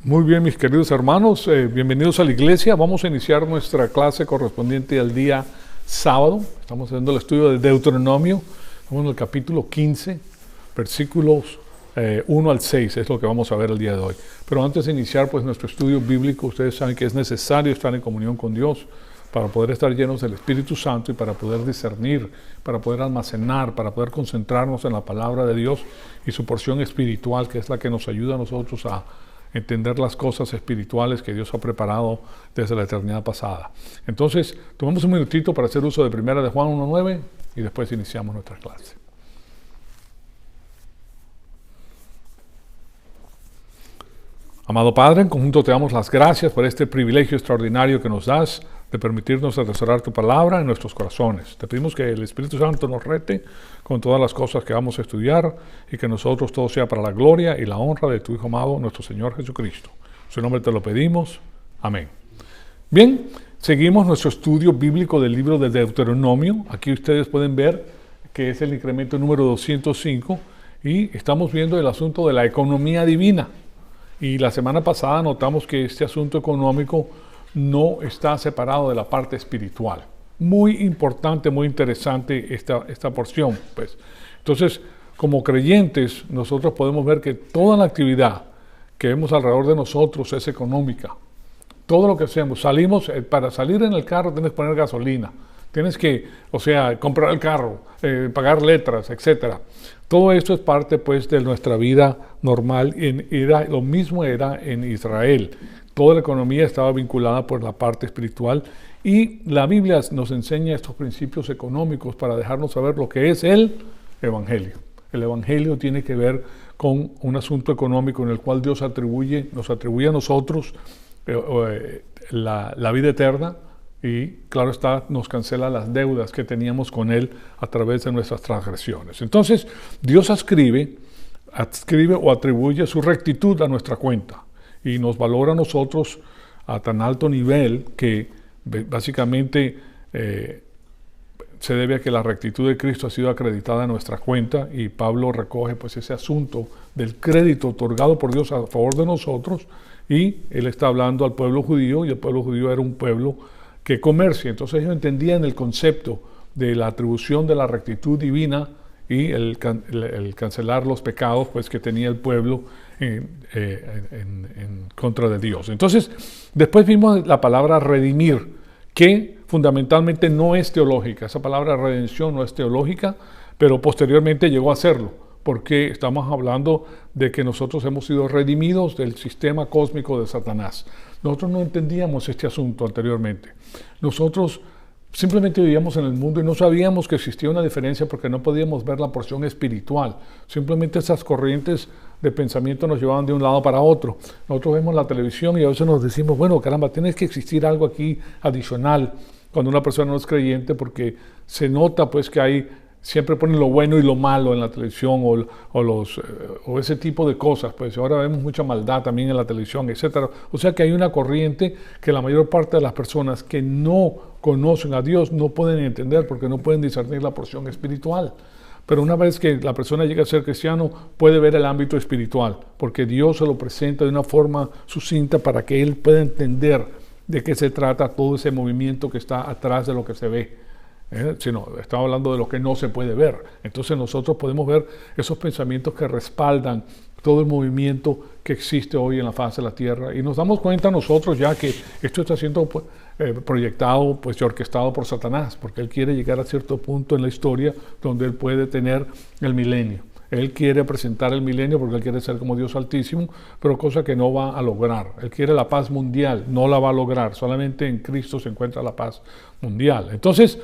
Muy bien, mis queridos hermanos, bienvenidos a la iglesia. Vamos a iniciar nuestra clase correspondiente al día sábado. Estamos haciendo el estudio de Deuteronomio. Estamos en el capítulo 15, versículos 1 al 6, es lo que vamos a ver el día de hoy. Pero antes de iniciar pues nuestro estudio bíblico, ustedes saben que es necesario estar en comunión con Dios para poder estar llenos del Espíritu Santo y para poder discernir, para poder almacenar, para poder concentrarnos en la palabra de Dios y su porción espiritual, que es la que nos ayuda a nosotros a entender las cosas espirituales que Dios ha preparado desde la eternidad pasada. Entonces, tomamos un minutito para hacer uso de Primera de Juan 1:9 y después iniciamos nuestra clase. Amado Padre, en conjunto te damos las gracias por este privilegio extraordinario que nos das de permitirnos atesorar tu palabra en nuestros corazones. Te pedimos que el Espíritu Santo nos rete con todas las cosas que vamos a estudiar y que nosotros todo sea para la gloria y la honra de tu Hijo amado, nuestro Señor Jesucristo. En su nombre te lo pedimos. Amén. Bien, seguimos nuestro estudio bíblico del libro de Deuteronomio. Aquí ustedes pueden ver que es el incremento número 205 y estamos viendo el asunto de la economía divina. Y la semana pasada notamos que este asunto económico no está separado de la parte espiritual. Muy importante, muy interesante esta porción, pues. Entonces, como creyentes, nosotros podemos ver que toda la actividad que vemos alrededor de nosotros es económica. Todo lo que hacemos, para salir en el carro tienes que poner gasolina, tienes que, comprar el carro, pagar letras, etcétera. Todo esto es parte, pues, de nuestra vida normal. Lo mismo era en Israel. Toda la economía estaba vinculada por la parte espiritual y la Biblia nos enseña estos principios económicos para dejarnos saber lo que es el Evangelio. El Evangelio tiene que ver con un asunto económico en el cual Dios nos atribuye a nosotros la vida eterna y, claro está, nos cancela las deudas que teníamos con Él a través de nuestras transgresiones. Entonces, Dios adscribe o atribuye su rectitud a nuestra cuenta y nos valora a nosotros a tan alto nivel que básicamente se debe a que la rectitud de Cristo ha sido acreditada en nuestra cuenta, y Pablo recoge pues ese asunto del crédito otorgado por Dios a favor de nosotros, y él está hablando al pueblo judío, y el pueblo judío era un pueblo que comercia. Entonces ellos entendían el concepto de la atribución de la rectitud divina y el cancelar los pecados pues que tenía el pueblo en contra de Dios. Entonces, después vimos la palabra redimir, que fundamentalmente no es teológica. Esa palabra redención no es teológica, pero posteriormente llegó a serlo, porque estamos hablando de que nosotros hemos sido redimidos del sistema cósmico de Satanás. Nosotros no entendíamos este asunto anteriormente. Nosotros simplemente vivíamos en el mundo y no sabíamos que existía una diferencia porque no podíamos ver la porción espiritual. Simplemente esas corrientes de pensamiento nos llevaban de un lado para otro. Nosotros vemos la televisión y a veces nos decimos, bueno, caramba, tiene que existir algo aquí adicional cuando una persona no es creyente, porque se nota pues que siempre ponen lo bueno y lo malo en la televisión o ese tipo de cosas. Pues ahora vemos mucha maldad también en la televisión, etcétera. O sea que hay una corriente que la mayor parte de las personas que no conocen a Dios no pueden entender porque no pueden discernir la porción espiritual. Pero una vez que la persona llega a ser cristiano, puede ver el ámbito espiritual, porque Dios se lo presenta de una forma sucinta para que él pueda entender de qué se trata todo ese movimiento que está atrás de lo que se ve. Sino estamos hablando de lo que no se puede ver. Entonces nosotros podemos ver esos pensamientos que respaldan todo el movimiento que existe hoy en la faz de la tierra, y nos damos cuenta nosotros ya que esto está siendo proyectado pues, y orquestado por Satanás, porque él quiere llegar a cierto punto en la historia donde él puede tener el milenio. Él quiere presentar el milenio porque él quiere ser como Dios Altísimo, pero cosa que no va a lograr. Él quiere la paz mundial, no la va a lograr. Solamente en Cristo se encuentra la paz mundial. Entonces,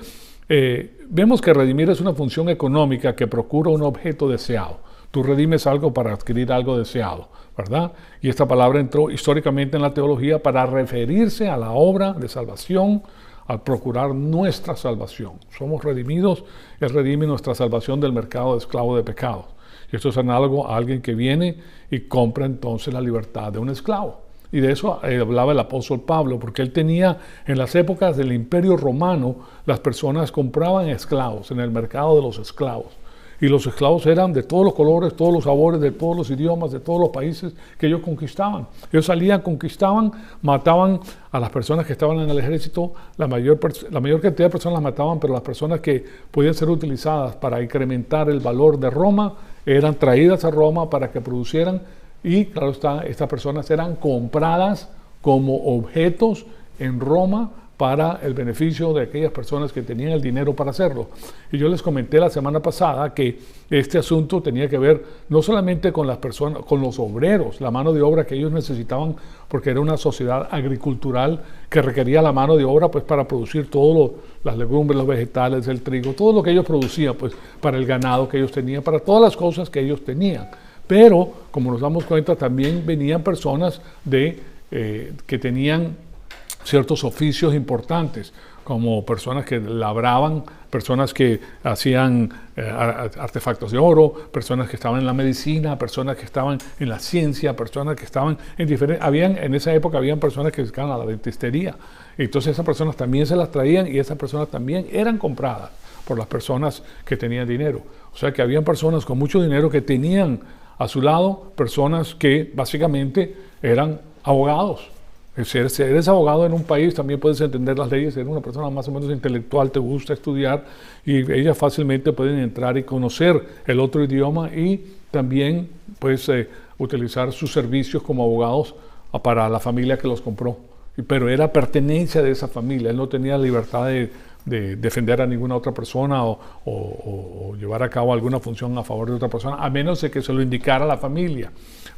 vemos que redimir es una función económica que procura un objeto deseado. Tú redimes algo para adquirir algo deseado, ¿verdad? Y esta palabra entró históricamente en la teología para referirse a la obra de salvación, al procurar nuestra salvación. Somos redimidos, Él redime nuestra salvación del mercado de esclavo de pecados. Y esto es análogo a alguien que viene y compra entonces la libertad de un esclavo. Y de eso hablaba el apóstol Pablo, porque él tenía, en las épocas del Imperio Romano, las personas compraban esclavos en el mercado de los esclavos. Y los esclavos eran de todos los colores, todos los sabores, de todos los idiomas, de todos los países que ellos conquistaban. Ellos salían, conquistaban, mataban a las personas que estaban en el ejército. La mayor cantidad de personas las mataban, pero las personas que podían ser utilizadas para incrementar el valor de Roma eran traídas a Roma para que producieran. Y claro está, estas personas eran compradas como objetos en Roma para el beneficio de aquellas personas que tenían el dinero para hacerlo. Y yo les comenté la semana pasada que este asunto tenía que ver no solamente con las personas, con los obreros, la mano de obra que ellos necesitaban, porque era una sociedad agricultural que requería la mano de obra pues para producir todo las legumbres, los vegetales, el trigo, todo lo que ellos producían pues para el ganado que ellos tenían, para todas las cosas que ellos tenían. Pero, como nos damos cuenta, también venían personas que tenían ciertos oficios importantes, como personas que labraban, personas que hacían artefactos de oro, personas que estaban en la medicina, personas que estaban en la ciencia, personas que estaban en diferentes... En esa época habían personas que se dedicaban a la dentistería. Entonces esas personas también se las traían y esas personas también eran compradas por las personas que tenían dinero. O sea que habían personas con mucho dinero que tenían a su lado personas que básicamente eran abogados. Si eres abogado en un país, también puedes entender las leyes, eres una persona más o menos intelectual, te gusta estudiar y ellas fácilmente pueden entrar y conocer el otro idioma y también puedes utilizar sus servicios como abogados para la familia que los compró. Pero era pertenencia de esa familia, él no tenía libertad de defender a ninguna otra persona o llevar a cabo alguna función a favor de otra persona, a menos de que se lo indicara la familia.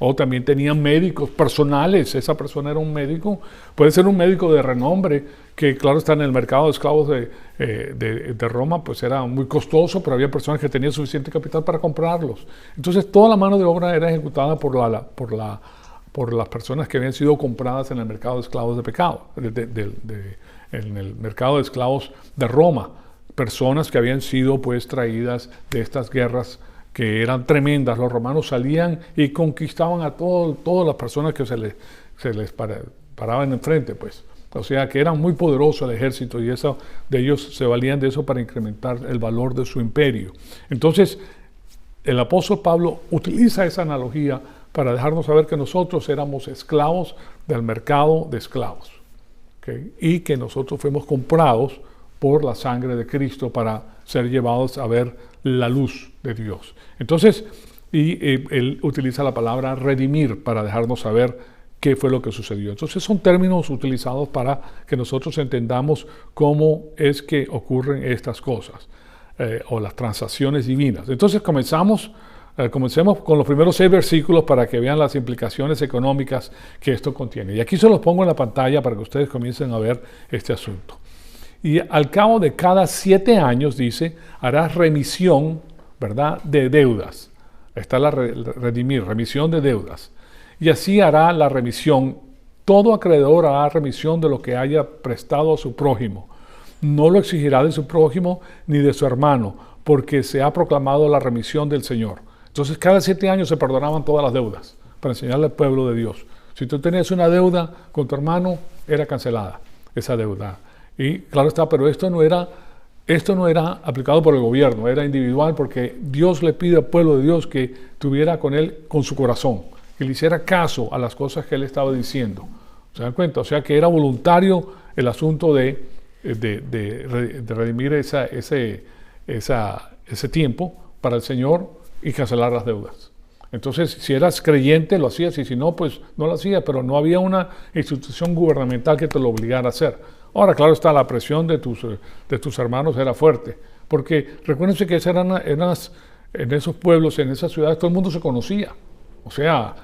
O también tenían médicos personales, esa persona era un médico, puede ser un médico de renombre, que claro está en el mercado de esclavos de Roma, pues era muy costoso, pero había personas que tenían suficiente capital para comprarlos. Entonces toda la mano de obra era ejecutada por las personas que habían sido compradas en el mercado de esclavos de pecado, en el mercado de esclavos de Roma, personas que habían sido pues traídas de estas guerras que eran tremendas. Los romanos salían y conquistaban a todas las personas que se les paraban enfrente, pues. O sea que era muy poderoso el ejército y ellos se valían de eso para incrementar el valor de su imperio. Entonces, el apóstol Pablo utiliza esa analogía para dejarnos saber que nosotros éramos esclavos del mercado de esclavos, ¿okay? Y que nosotros fuimos comprados por la sangre de Cristo para ser llevados a ver la luz de Dios. Entonces, él utiliza la palabra redimir para dejarnos saber qué fue lo que sucedió. Entonces son términos utilizados para que nosotros entendamos cómo es que ocurren estas cosas, o las transacciones divinas. Entonces comencemos con los primeros 6 versículos para que vean las implicaciones económicas que esto contiene. Y aquí se los pongo en la pantalla para que ustedes comiencen a ver este asunto. Y al cabo de cada 7 años, dice, harás remisión, ¿verdad?, de deudas. Está la remisión de deudas. Y así hará la remisión. Todo acreedor hará remisión de lo que haya prestado a su prójimo. No lo exigirá de su prójimo ni de su hermano, porque se ha proclamado la remisión del Señor. Entonces, cada 7 años se perdonaban todas las deudas para enseñarle al pueblo de Dios. Si tú tenías una deuda con tu hermano, era cancelada esa deuda. Y claro está, pero esto no era aplicado por el gobierno, era individual, porque Dios le pide al pueblo de Dios que tuviera con él, con su corazón, que le hiciera caso a las cosas que él estaba diciendo. ¿Se dan cuenta? O sea que era voluntario el asunto de redimir ese tiempo para el Señor y cancelar las deudas. Entonces, si eras creyente, lo hacías, y si no, pues no lo hacías, pero no había una institución gubernamental que te lo obligara a hacer. Ahora, claro está, la presión de tus hermanos era fuerte, porque recuérdense que en esos pueblos, en esas ciudades, todo el mundo se conocía. O sea,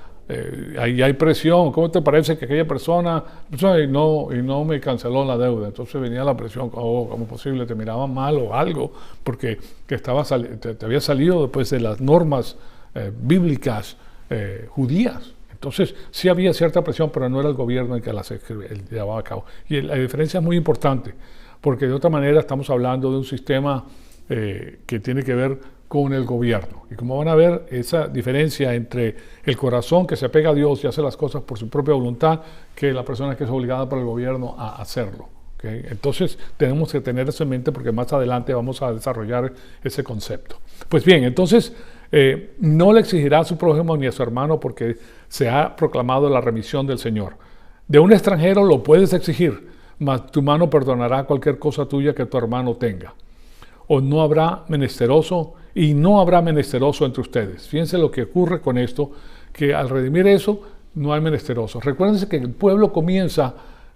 ahí hay presión. ¿Cómo te parece que aquella persona y no me canceló la deuda? Entonces venía la presión, ¿cómo es posible? Te miraban mal o algo, porque te había salido después de las normas bíblicas judías. Entonces sí había cierta presión, pero no era el gobierno el que las llevaba a cabo. Y la diferencia es muy importante, porque de otra manera estamos hablando de un sistema que tiene que ver con el gobierno. Y como van a ver, esa diferencia entre el corazón que se apega a Dios y hace las cosas por su propia voluntad, que la persona que es obligada por el gobierno a hacerlo. ¿Okay? Entonces tenemos que tener eso en mente porque más adelante vamos a desarrollar ese concepto. Pues bien, entonces no le exigirá a su prójimo ni a su hermano porque se ha proclamado la remisión del Señor. De un extranjero lo puedes exigir, mas tu mano perdonará cualquier cosa tuya que tu hermano tenga. O no habrá menesteroso y no habrá menesteroso entre ustedes. Fíjense lo que ocurre con esto, que al redimir eso no hay menesterosos. Recuérdense que el pueblo comienza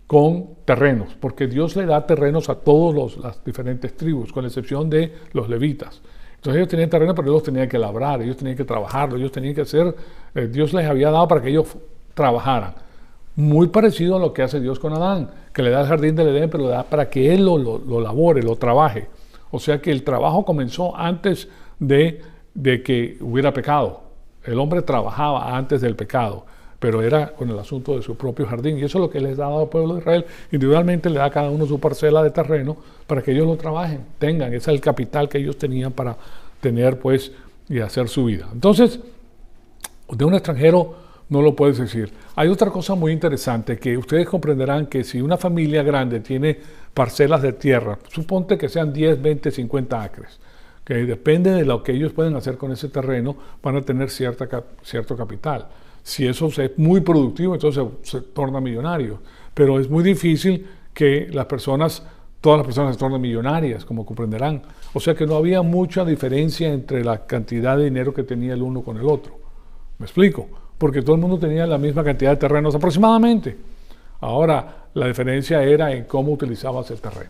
con terrenos, porque Dios le da terrenos a todas las diferentes tribus, con la excepción de los levitas. Entonces ellos tenían terreno, pero ellos tenían que labrar, ellos tenían que trabajarlo, ellos tenían que hacer, Dios les había dado para que ellos trabajaran. Muy parecido a lo que hace Dios con Adán, que le da el jardín del Edén, pero le da para que él lo labore, lo trabaje. O sea que el trabajo comenzó antes de que hubiera pecado. El hombre trabajaba antes del pecado, pero era con el asunto de su propio jardín. Y eso es lo que les ha dado al pueblo de Israel. Individualmente le da a cada uno su parcela de terreno para que ellos lo trabajen, tengan. Ese es el capital que ellos tenían para tener, pues, y hacer su vida. Entonces, de un extranjero no lo puedes decir. Hay otra cosa muy interesante que ustedes comprenderán que si una familia grande tiene parcelas de tierra, suponte que sean 10, 20, 50 acres, que depende de lo que ellos pueden hacer con ese terreno, van a tener cierto capital. Si eso es muy productivo, entonces se torna millonario. Pero es muy difícil que todas las personas se tornen millonarias, como comprenderán. O sea que no había mucha diferencia entre la cantidad de dinero que tenía el uno con el otro. ¿Me explico? Porque todo el mundo tenía la misma cantidad de terrenos aproximadamente. Ahora, la diferencia era en cómo utilizabas el terreno.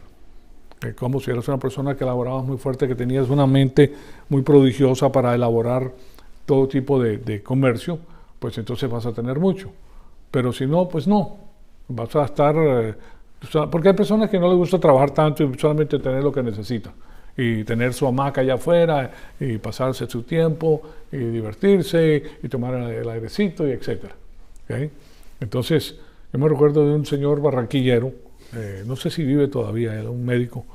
Como si eras una persona que elaborabas muy fuerte, que tenías una mente muy prodigiosa para elaborar todo tipo de comercio, pues entonces vas a tener mucho. Pero si no, pues no. Vas a estar... porque hay personas que no les gusta trabajar tanto y solamente tener lo que necesitan. Y tener su hamaca allá afuera y pasarse su tiempo y divertirse y tomar el airecito y etcétera. ¿Okay? Entonces, yo me recuerdo de un señor barranquillero, no sé si vive todavía, era un médico,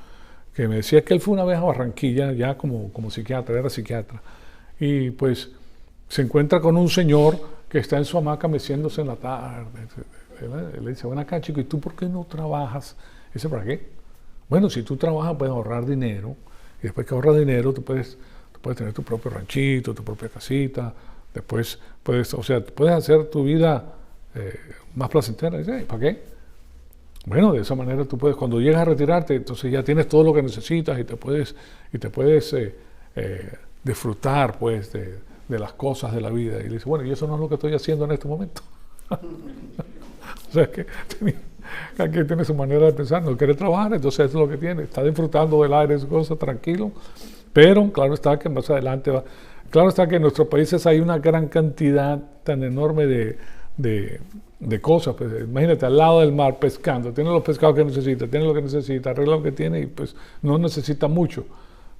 que me decía que él fue una vez a Barranquilla ya como psiquiatra, era psiquiatra, y pues se encuentra con un señor que está en su hamaca meciéndose en la tarde. Le dice, ven acá, chico, ¿y tú por qué no trabajas? Dice, ¿para qué? Bueno, si tú trabajas puedes ahorrar dinero, y después que ahorras dinero tú puedes tener tu propio ranchito, tu propia casita, después puedes hacer tu vida más placentera. Dice, ¿para qué? Bueno, de esa manera tú puedes, cuando llegas a retirarte, entonces ya tienes todo lo que necesitas y te puedes disfrutar, pues, de las cosas de la vida. Y le dice, bueno, y eso no es lo que estoy haciendo en este momento. O sea, que aquí tiene su manera de pensar, no quiere trabajar, entonces eso es lo que tiene, está disfrutando del aire, su cosa, tranquilo, pero claro está que más adelante claro está que en nuestros países hay una gran cantidad tan enorme de cosas, pues imagínate, al lado del mar pescando, tiene los pescados que necesita, tiene lo que necesita, arregla lo que tiene y pues no necesita mucho,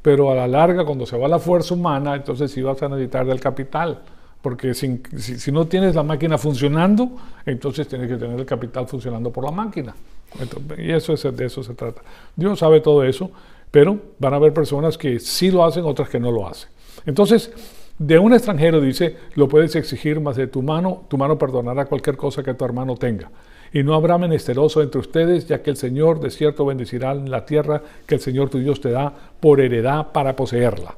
pero a la larga cuando se va la fuerza humana, entonces sí vas a necesitar del capital. Porque si no tienes la máquina funcionando, entonces tienes que tener el capital funcionando por la máquina. Entonces, y de eso se trata. Dios sabe todo eso, pero van a haber personas que sí lo hacen, otras que no lo hacen. Entonces, de un extranjero dice, lo puedes exigir, mas de tu mano perdonará cualquier cosa que tu hermano tenga. Y no habrá menesteroso entre ustedes, ya que el Señor de cierto bendecirá la tierra que el Señor tu Dios te da por heredad para poseerla.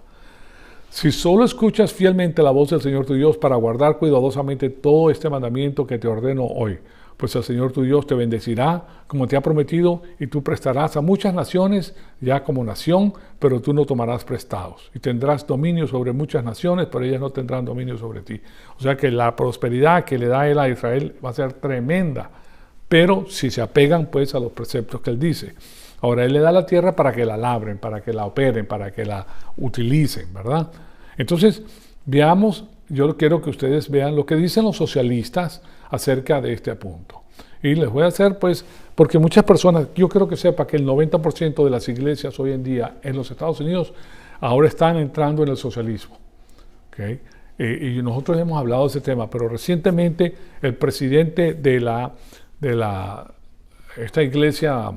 Si solo escuchas fielmente la voz del Señor tu Dios para guardar cuidadosamente todo este mandamiento que te ordeno hoy, pues el Señor tu Dios te bendecirá como te ha prometido y tú prestarás a muchas naciones ya como nación, pero tú no tomarás prestados. Y tendrás dominio sobre muchas naciones, pero ellas no tendrán dominio sobre ti. O sea que la prosperidad que le da él a Israel va a ser tremenda, pero si se apegan pues a los preceptos que él dice. Ahora, él le da la tierra para que la labren, para que la operen, para que la utilicen, ¿verdad? Entonces, veamos, yo quiero que ustedes vean lo que dicen los socialistas acerca de este punto. Y les voy a hacer, pues, porque muchas personas, yo quiero que sepa que el 90% de las iglesias hoy en día en los Estados Unidos ahora están entrando en el socialismo. ¿Okay? Y nosotros hemos hablado de ese tema, pero recientemente el presidente de esta iglesia,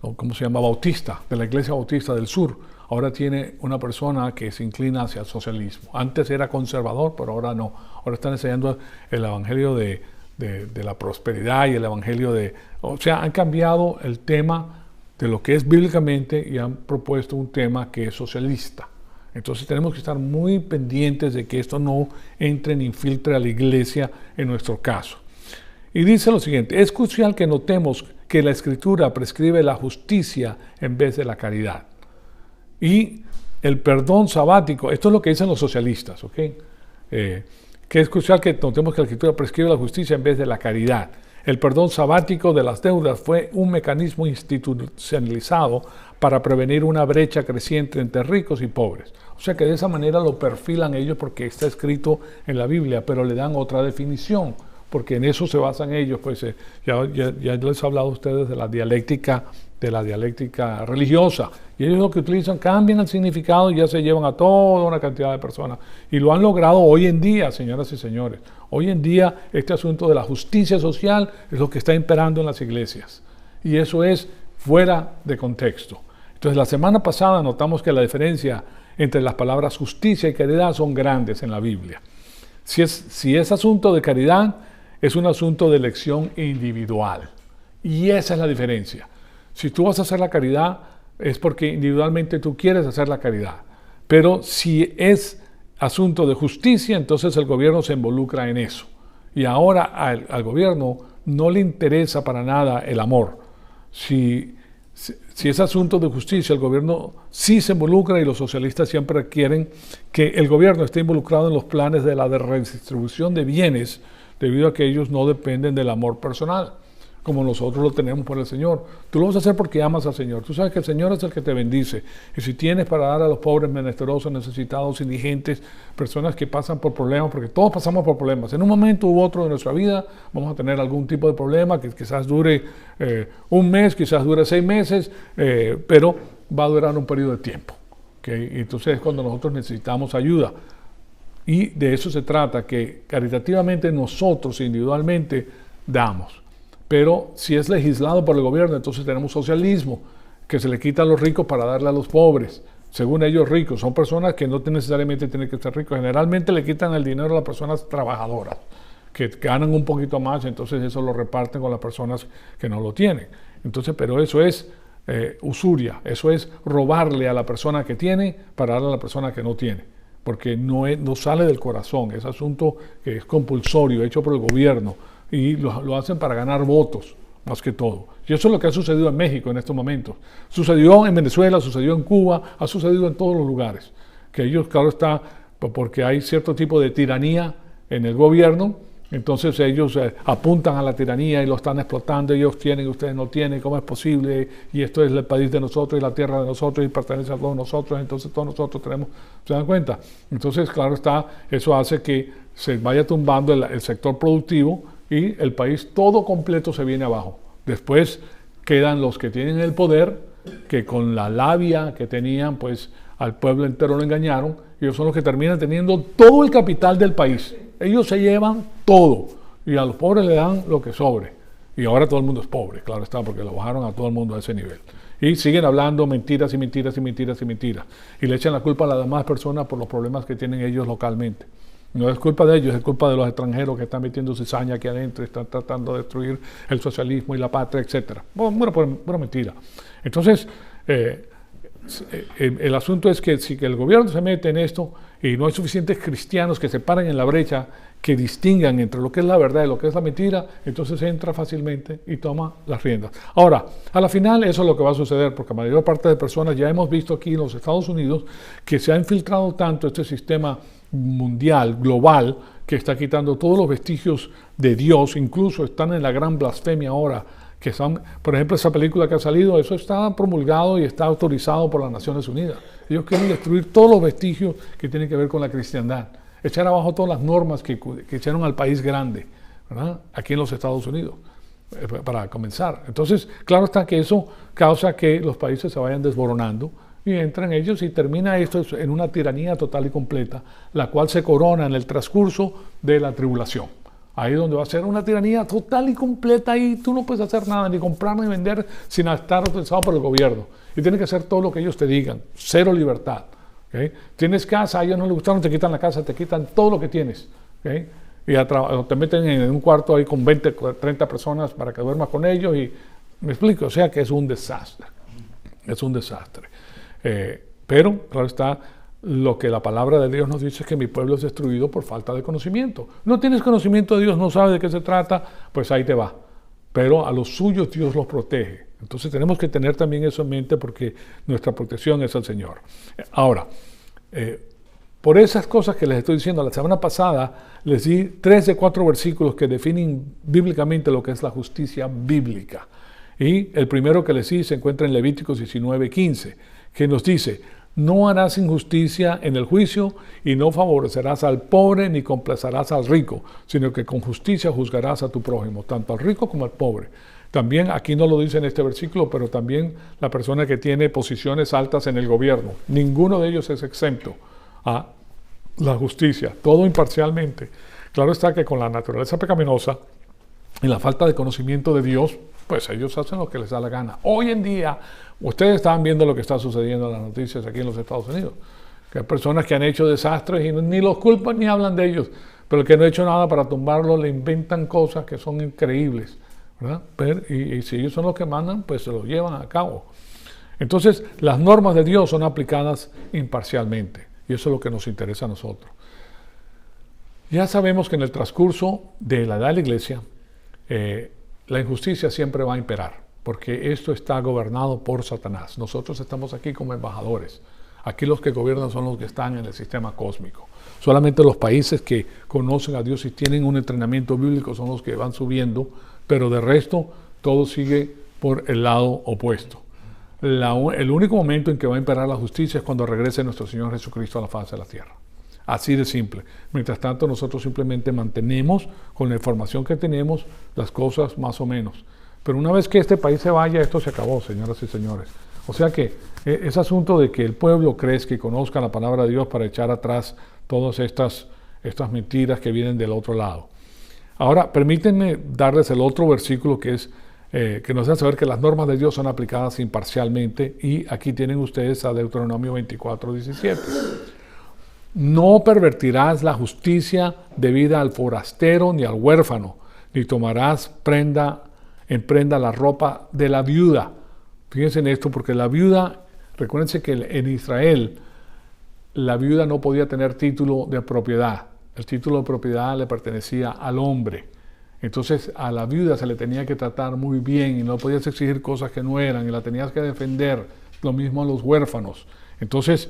¿cómo se llama? Bautista, de la Iglesia Bautista del Sur. Ahora tiene una persona que se inclina hacia el socialismo. Antes era conservador, pero ahora no. Ahora están enseñando el evangelio de de la prosperidad y el evangelio o sea, han cambiado el tema de lo que es bíblicamente y han propuesto un tema que es socialista. Entonces tenemos que estar muy pendientes de que esto no entre ni infiltre a la iglesia en nuestro caso. Y dice lo siguiente: es crucial que notemos que la Escritura prescribe la justicia en vez de la caridad. Y el perdón sabático, esto es lo que dicen los socialistas, ¿ok? Que es crucial que notemos que la Escritura prescribe la justicia en vez de la caridad. El perdón sabático de las deudas fue un mecanismo institucionalizado para prevenir una brecha creciente entre ricos y pobres. O sea que de esa manera lo perfilan ellos porque está escrito en la Biblia, pero le dan otra definición, porque en eso se basan ellos. Pues ya les he hablado a ustedes de la dialéctica religiosa, y ellos lo que utilizan, cambian el significado y ya se llevan a toda una cantidad de personas, y lo han logrado hoy en día, señoras y señores. Hoy en día este asunto de la justicia social es lo que está imperando en las iglesias, y eso es fuera de contexto. Entonces la semana pasada notamos que la diferencia entre las palabras justicia y caridad son grandes en la Biblia. Si es asunto de caridad, es un asunto de elección individual, y esa es la diferencia. Si tú vas a hacer la caridad, es porque individualmente tú quieres hacer la caridad. Pero si es asunto de justicia, entonces el gobierno se involucra en eso. Y ahora al gobierno no le interesa para nada el amor. Si es asunto de justicia, el gobierno sí se involucra, y los socialistas siempre quieren que el gobierno esté involucrado en los planes de la redistribución de bienes, debido a que ellos no dependen del amor personal, como nosotros lo tenemos por el Señor. Tú lo vas a hacer porque amas al Señor. Tú sabes que el Señor es el que te bendice. Y si tienes para dar a los pobres, menesterosos, necesitados, indigentes, personas que pasan por problemas, porque todos pasamos por problemas. En un momento u otro de nuestra vida vamos a tener algún tipo de problema que quizás dure un mes, quizás dure 6 meses, pero va a durar un periodo de tiempo. ¿Okay? Y entonces es cuando nosotros necesitamos ayuda. Y de eso se trata, que caritativamente nosotros individualmente damos. Pero si es legislado por el gobierno, entonces tenemos socialismo, que se le quita a los ricos para darle a los pobres. Según ellos, ricos son personas que no necesariamente tienen que ser ricos. Generalmente le quitan el dinero a las personas trabajadoras, que ganan un poquito más, entonces eso lo reparten con las personas que no lo tienen. Entonces, pero eso es usuria, eso es robarle a la persona que tiene para darle a la persona que no tiene, porque no sale del corazón, es asunto que es compulsorio, hecho por el gobierno, y lo hacen para ganar votos, más que todo. Y eso es lo que ha sucedido en México en estos momentos. Sucedió en Venezuela, sucedió en Cuba, ha sucedido en todos los lugares. Que ellos, claro está, porque hay cierto tipo de tiranía en el gobierno, entonces ellos apuntan a la tiranía y lo están explotando. Ellos tienen, ustedes no tienen, ¿cómo es posible? Y esto es el país de nosotros y la tierra de nosotros y pertenece a todos nosotros, entonces todos nosotros tenemos, ¿se dan cuenta? Entonces, claro está, eso hace que se vaya tumbando el sector productivo, y el país todo completo se viene abajo. Después quedan los que tienen el poder, que con la labia que tenían, pues al pueblo entero lo engañaron, y ellos son los que terminan teniendo todo el capital del país. Ellos se llevan todo, y a los pobres le dan lo que sobre. Y ahora todo el mundo es pobre, claro está, porque lo bajaron a todo el mundo a ese nivel. Y siguen hablando mentiras y mentiras y mentiras y mentiras. Y le echan la culpa a las demás personas por los problemas que tienen ellos localmente. No es culpa de ellos, es culpa de los extranjeros que están metiendo cizaña aquí adentro, están tratando de destruir el socialismo y la patria, etc. Bueno, pura mentira. Entonces, el asunto es que si el gobierno se mete en esto y no hay suficientes cristianos que se paren en la brecha, que distingan entre lo que es la verdad y lo que es la mentira, entonces entra fácilmente y toma las riendas. Ahora, a la final eso es lo que va a suceder, porque la mayor parte de personas, ya hemos visto aquí en los Estados Unidos, que se ha infiltrado tanto este sistema mundial, global, que está quitando todos los vestigios de Dios, incluso están en la gran blasfemia ahora, que son, por ejemplo, esa película que ha salido, eso está promulgado y está autorizado por las Naciones Unidas. Ellos quieren destruir todos los vestigios que tienen que ver con la cristiandad, echar abajo todas las normas que echaron al país grande, ¿verdad? Aquí en los Estados Unidos, para comenzar. Entonces, claro está que eso causa que los países se vayan desboronando, y entran ellos y termina esto en una tiranía total y completa, la cual se corona en el transcurso de la tribulación. Ahí es donde va a ser una tiranía total y completa, y tú no puedes hacer nada, ni comprar ni vender sin estar autorizado por el gobierno. Y tienes que hacer todo lo que ellos te digan, cero libertad. ¿Okay? Tienes casa, a ellos no les gustaron, te quitan la casa, te quitan todo lo que tienes. ¿Okay? y o te meten en un cuarto ahí con 20, 30 personas para que duermas con ellos y me explico, o sea que es un desastre, es un desastre. Pero, claro está, lo que la palabra de Dios nos dice es que mi pueblo es destruido por falta de conocimiento. No tienes conocimiento de Dios, no sabes de qué se trata, pues ahí te va. Pero a los suyos Dios los protege. Entonces tenemos que tener también eso en mente porque nuestra protección es el Señor. Ahora, por esas cosas que les estoy diciendo, la semana pasada les di 3 de 4 versículos que definen bíblicamente lo que es la justicia bíblica. Y el primero que les di se encuentra en Levíticos 19:15, que nos dice: no harás injusticia en el juicio y no favorecerás al pobre ni complacerás al rico, sino que con justicia juzgarás a tu prójimo, tanto al rico como al pobre. También, aquí no lo dice en este versículo, pero también la persona que tiene posiciones altas en el gobierno, ninguno de ellos es exento a la justicia, todo imparcialmente. Claro está que con la naturaleza pecaminosa y la falta de conocimiento de Dios, pues ellos hacen lo que les da la gana. Hoy en día, ustedes están viendo lo que está sucediendo en las noticias aquí en los Estados Unidos, que hay personas que han hecho desastres y ni los culpan ni hablan de ellos, pero que no han hecho nada para tumbarlo, le inventan cosas que son increíbles, ¿verdad? Y si ellos son los que mandan, pues se lo llevan a cabo. Entonces, las normas de Dios son aplicadas imparcialmente, y eso es lo que nos interesa a nosotros. Ya sabemos que en el transcurso de la edad de la iglesia, la injusticia siempre va a imperar, porque esto está gobernado por Satanás. Nosotros estamos aquí como embajadores. Aquí los que gobiernan son los que están en el sistema cósmico. Solamente los países que conocen a Dios y tienen un entrenamiento bíblico son los que van subiendo, pero de resto todo sigue por el lado opuesto. El único momento en que va a imperar la justicia es cuando regrese nuestro Señor Jesucristo a la faz de la tierra. Así de simple. Mientras tanto, nosotros simplemente mantenemos con la información que tenemos las cosas más o menos. Pero una vez que este país se vaya, esto se acabó, señoras y señores. O sea que es asunto de que el pueblo crezca y conozca la palabra de Dios para echar atrás todas estas mentiras que vienen del otro lado. Ahora, permítanme darles el otro versículo que es que nos hace saber que las normas de Dios son aplicadas imparcialmente, y aquí tienen ustedes a Deuteronomio 24:17. No pervertirás la justicia debida al forastero ni al huérfano, ni tomarás en prenda la ropa de la viuda. Fíjense en esto, porque la viuda, recuérdense que en Israel la viuda no podía tener título de propiedad. El título de propiedad le pertenecía al hombre. Entonces a la viuda se le tenía que tratar muy bien y no podías exigir cosas que no eran y la tenías que defender. Lo mismo a los huérfanos. Entonces,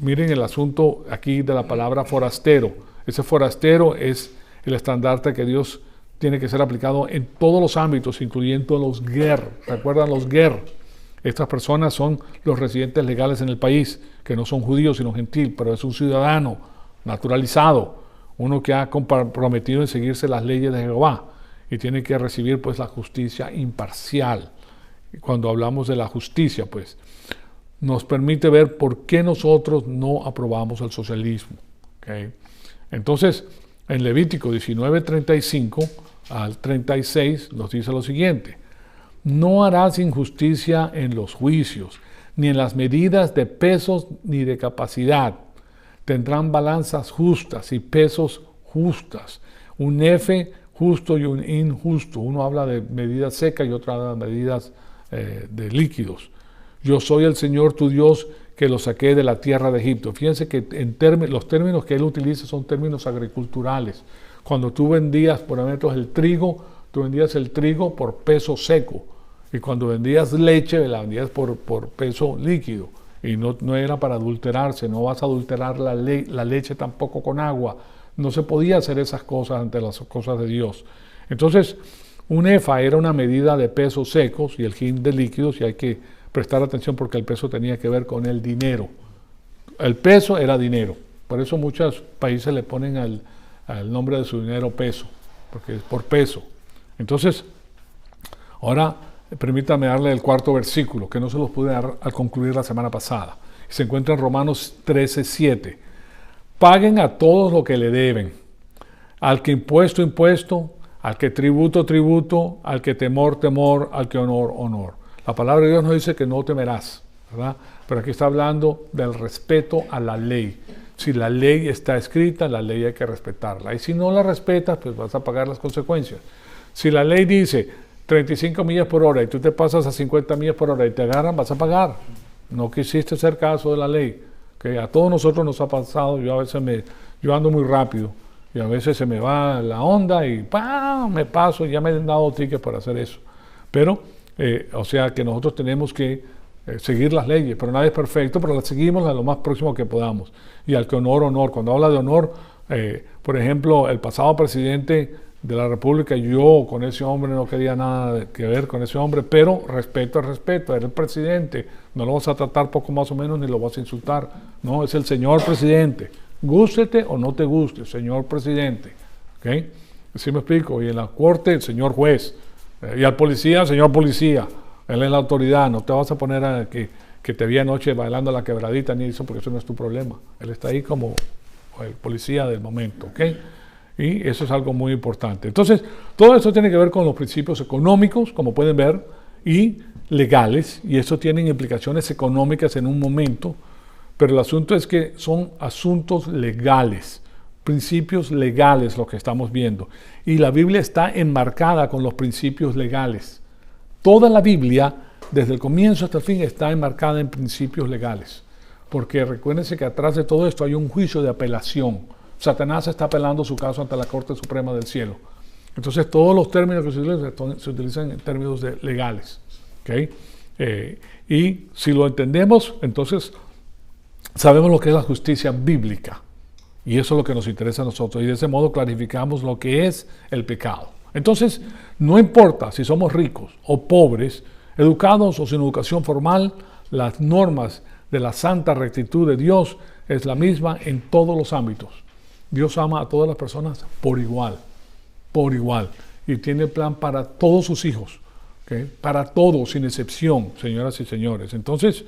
miren el asunto aquí de la palabra forastero. Ese forastero es el estandarte que Dios tiene que ser aplicado en todos los ámbitos, incluyendo los ger. ¿Recuerdan los ger? Estas personas son los residentes legales en el país, que no son judíos sino gentil, pero es un ciudadano naturalizado, uno que ha comprometido en seguirse las leyes de Jehová y tiene que recibir pues la justicia imparcial. Y cuando hablamos de la justicia, pues nos permite ver por qué nosotros no aprobamos el socialismo. ¿Okay? Entonces, en Levítico 19:35 al 36 nos dice lo siguiente: no harás injusticia en los juicios, ni en las medidas de pesos ni de capacidad. Tendrán balanzas justas y pesos justas, un efe justo y un injusto. Uno habla de medidas secas y otro habla de medidas de líquidos. Yo soy el Señor tu Dios que lo saqué de la tierra de Egipto. Fíjense que los términos que él utiliza son términos agriculturales. Cuando tú vendías, por ejemplo, el trigo, tú vendías el trigo por peso seco. Y cuando vendías leche, la vendías por peso líquido. Y no era para adulterarse, no vas a adulterar la leche tampoco con agua. No se podía hacer esas cosas ante las cosas de Dios. Entonces, un efa era una medida de pesos secos y el hin de líquidos, y hay que prestar atención porque el peso tenía que ver con el dinero. El peso era dinero. Por eso muchos países le ponen al nombre de su dinero peso, porque es por peso. Entonces, ahora permítame darle el cuarto versículo, que no se los pude dar al concluir la semana pasada. Se encuentra en Romanos 13:7. Paguen a todos lo que le deben. Al que impuesto, impuesto. Al que tributo, tributo. Al que temor, temor. Al que honor, honor. La palabra de Dios nos dice que no temerás, ¿verdad? Pero aquí está hablando del respeto a la ley. Si la ley está escrita, la ley hay que respetarla. Y si no la respetas, pues vas a pagar las consecuencias. Si la ley dice 35 millas por hora y tú te pasas a 50 millas por hora y te agarran, vas a pagar. No quisiste hacer caso de la ley. ¿Okay? A todos nosotros nos ha pasado. Yo a veces yo ando muy rápido y a veces se me va la onda y ¡pam! Me paso y ya me han dado tickets por hacer eso. Pero, o sea que nosotros tenemos que seguir las leyes, pero nadie es perfecto, pero las seguimos a lo más próximo que podamos. Y al que honor, honor. Cuando habla de honor, por ejemplo, el pasado presidente de la República, yo con ese hombre no quería nada que ver con ese hombre, pero respeto es respeto, era el presidente, no lo vas a tratar poco más o menos ni lo vas a insultar, no, es el señor presidente, gústete o no te guste, señor presidente, ¿ok? ¿Sí me explico? Y en la corte, el señor juez, y al policía, señor policía, él es la autoridad, no te vas a poner a que te vi anoche bailando la quebradita ni eso, porque eso no es tu problema, él está ahí como el policía del momento, ¿ok? Y eso es algo muy importante. Entonces, todo esto tiene que ver con los principios económicos, como pueden ver, y legales, y eso tiene implicaciones económicas en un momento, pero el asunto es que son asuntos legales, principios legales lo que estamos viendo. Y la Biblia está enmarcada con los principios legales. Toda la Biblia, desde el comienzo hasta el fin, está enmarcada en principios legales. Porque recuérdense que atrás de todo esto hay un juicio de apelación. Satanás está apelando su caso ante la Corte Suprema del Cielo. Entonces, todos los términos que se utilizan en términos legales. ¿Okay? Y si lo entendemos, entonces sabemos lo que es la justicia bíblica. Y eso es lo que nos interesa a nosotros. Y de ese modo clarificamos lo que es el pecado. Entonces, no importa si somos ricos o pobres, educados o sin educación formal, las normas de la santa rectitud de Dios es la misma en todos los ámbitos. Dios ama a todas las personas por igual, y tiene plan para todos sus hijos, ¿okay? Para todos, sin excepción, señoras y señores. Entonces,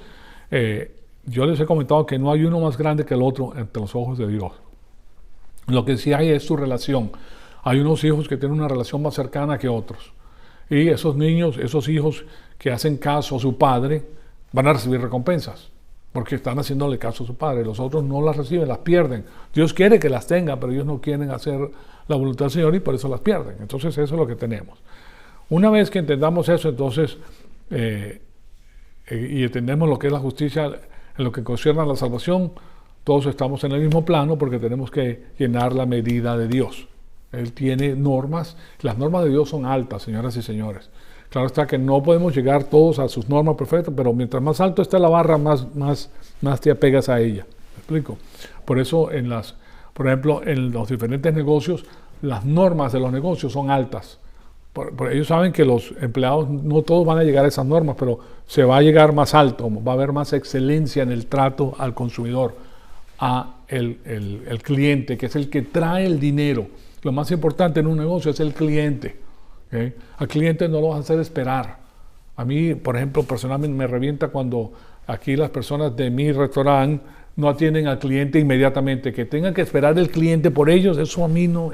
yo les he comentado que no hay uno más grande que el otro ante los ojos de Dios. Lo que sí hay es su relación. Hay unos hijos que tienen una relación más cercana que otros. Y esos niños, esos hijos que hacen caso a su padre, van a recibir recompensas. Porque están haciéndole caso a su padre. Los otros no las reciben, las pierden. Dios quiere que las tengan, pero ellos no quieren hacer la voluntad del Señor y por eso las pierden. Entonces eso es lo que tenemos. Una vez que entendamos eso, entonces, y entendemos lo que es la justicia en lo que concierne a la salvación, todos estamos en el mismo plano porque tenemos que llenar la medida de Dios. Él tiene normas. Las normas de Dios son altas, señoras y señores. Claro está que no podemos llegar todos a sus normas perfectas, pero mientras más alto esté la barra, más te apegas a ella. ¿Me explico? Por eso, por ejemplo, en los diferentes negocios, las normas de los negocios son altas. Ellos saben que los empleados no todos van a llegar a esas normas, pero se va a llegar más alto, va a haber más excelencia en el trato al consumidor, a el cliente, que es el que trae el dinero. Lo más importante en un negocio es el cliente. ¿Okay? Al cliente no lo vas a hacer esperar. A mí, por ejemplo, personalmente me revienta cuando aquí las personas de mi restaurante no atienden al cliente inmediatamente, que tengan que esperar el cliente por ellos. Eso a mí no,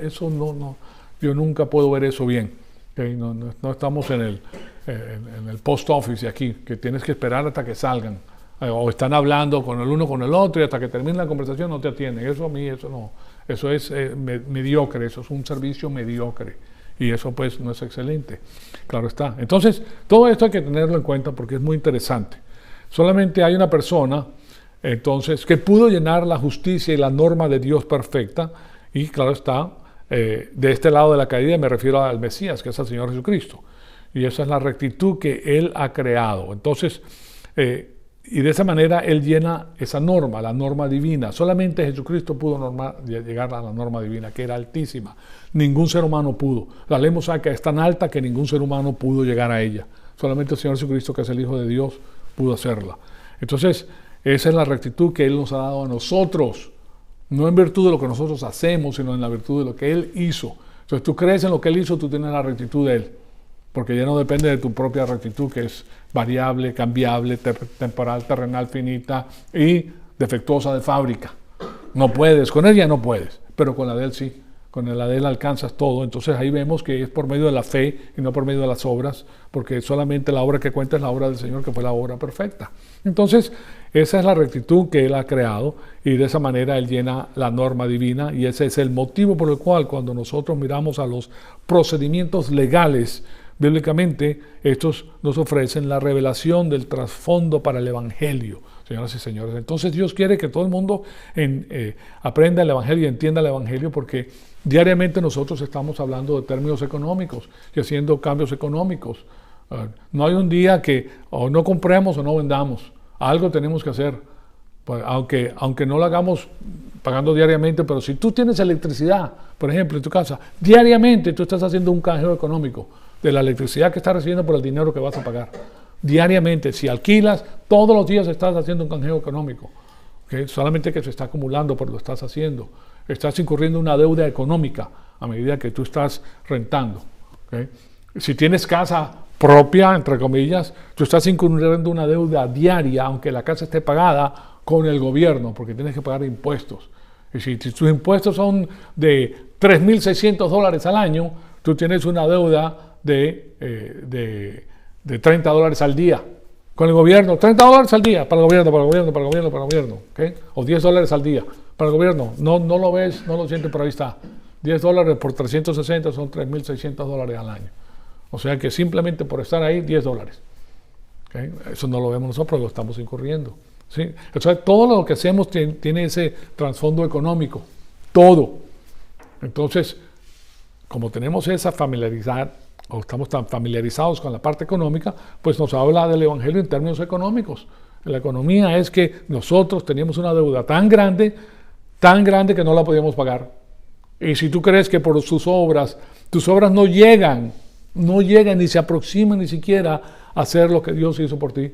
yo nunca puedo ver eso bien. ¿Okay? No estamos en el post office aquí, que tienes que esperar hasta que salgan. O están hablando con el uno con el otro y hasta que termine la conversación no te atienden. Eso a mí, eso no. Eso es mediocre, eso es un servicio mediocre. Y eso pues no es excelente, claro está. Entonces, todo esto hay que tenerlo en cuenta porque es muy interesante. Solamente hay una persona, entonces, que pudo llenar la justicia y la norma de Dios perfecta, y claro está, de este lado de la caída me refiero al Mesías, que es el Señor Jesucristo. Y esa es la rectitud que Él ha creado. Entonces, y de esa manera Él llena esa norma, la norma divina. Solamente Jesucristo pudo llegar a la norma divina, que era altísima. Ningún ser humano pudo. La ley mosaica es tan alta que ningún ser humano pudo llegar a ella. Solamente el Señor Jesucristo, que es el Hijo de Dios, pudo hacerla. Entonces, esa es la rectitud que Él nos ha dado a nosotros. No en virtud de lo que nosotros hacemos, sino en la virtud de lo que Él hizo. Entonces, tú crees en lo que Él hizo, tú tienes la rectitud de Él. Porque ya no depende de tu propia rectitud, que es variable, cambiable, temporal, terrenal, finita y defectuosa de fábrica. No puedes, con ella no puedes, pero con la de Él sí. con el Adel alcanzas todo. Entonces ahí vemos que es por medio de la fe y no por medio de las obras, porque solamente la obra que cuenta es la obra del Señor, que fue la obra perfecta. Entonces esa es la rectitud que Él ha creado y de esa manera Él llena la norma divina, y ese es el motivo por el cual cuando nosotros miramos a los procedimientos legales, bíblicamente estos nos ofrecen la revelación del trasfondo para el Evangelio, señoras y señores. Entonces Dios quiere que todo el mundo aprenda el Evangelio y entienda el Evangelio, porque diariamente nosotros estamos hablando de términos económicos y haciendo cambios económicos. No hay un día que o no compremos o no vendamos. Algo tenemos que hacer, pues, aunque no lo hagamos pagando diariamente, pero si tú tienes electricidad, por ejemplo, en tu casa, diariamente tú estás haciendo un canjeo económico de la electricidad que estás recibiendo por el dinero que vas a pagar. Diariamente, si alquilas, todos los días estás haciendo un canjeo económico. ¿Okay? Solamente que se está acumulando, pero lo estás haciendo. Estás incurriendo en una deuda económica a medida que tú estás rentando. ¿Okay? Si tienes casa propia, entre comillas, tú estás incurriendo una deuda diaria, aunque la casa esté pagada, con el gobierno, porque tienes que pagar impuestos. Y si tus impuestos son de $3,600 al año, tú tienes una deuda de $30 al día con el gobierno. $30 al día para el gobierno, ¿okay? O $10 al día para el gobierno. No lo ves, no lo sientes, pero ahí está. $10 por 360 son $3,600 al año. O sea que simplemente por estar ahí, $10. ¿Okay? Eso no lo vemos nosotros, lo estamos incurriendo. ¿Sí? O sea, todo lo que hacemos tiene ese trasfondo económico. Todo. Entonces, como tenemos esa familiaridad, o estamos tan familiarizados con la parte económica, pues nos habla del Evangelio en términos económicos. La economía es que nosotros teníamos una deuda tan grande que no la podíamos pagar. Y si tú crees que por tus obras no llegan ni se aproximan ni siquiera a hacer lo que Dios hizo por ti.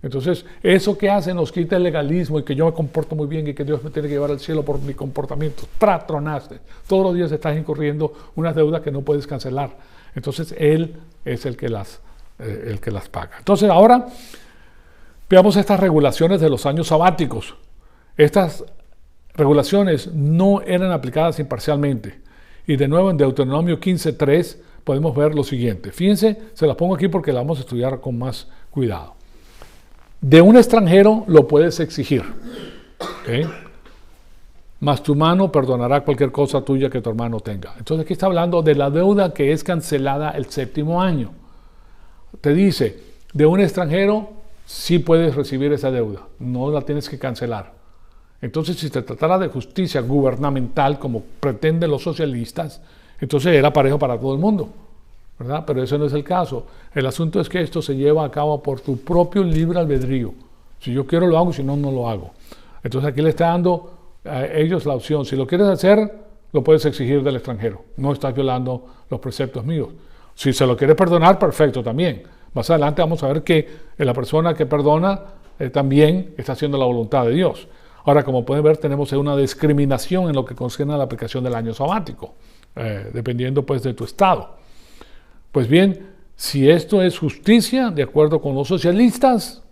Entonces, eso que hace nos quita el legalismo y que yo me comporto muy bien y que Dios me tiene que llevar al cielo por mi comportamiento. Tronaste. Todos los días estás incurriendo unas deudas que no puedes cancelar. Entonces, Él es el que las paga. Entonces, ahora veamos estas regulaciones de los años sabáticos. Estas regulaciones no eran aplicadas imparcialmente. Y de nuevo en Deuteronomio 15:3 podemos ver lo siguiente. Fíjense, se las pongo aquí porque la vamos a estudiar con más cuidado. De un extranjero lo puedes exigir, ¿okay? Mas tu mano perdonará cualquier cosa tuya que tu hermano tenga. Entonces aquí está hablando de la deuda que es cancelada el 7º año. Te dice, de un extranjero sí puedes recibir esa deuda, no la tienes que cancelar. Entonces si se tratara de justicia gubernamental, como pretenden los socialistas, entonces era parejo para todo el mundo, ¿verdad? Pero ese no es el caso. El asunto es que esto se lleva a cabo por tu propio libre albedrío. Si yo quiero lo hago, si no, no lo hago. Entonces aquí le está dando a ellos la opción. Si lo quieres hacer, lo puedes exigir del extranjero. No estás violando los preceptos míos. Si se lo quieres perdonar, perfecto también. Más adelante vamos a ver que la persona que perdona también está haciendo la voluntad de Dios. Ahora, como pueden ver, tenemos una discriminación en lo que concierne a la aplicación del año sabático, dependiendo pues de tu estado. Pues bien, si esto es justicia, de acuerdo con los socialistas,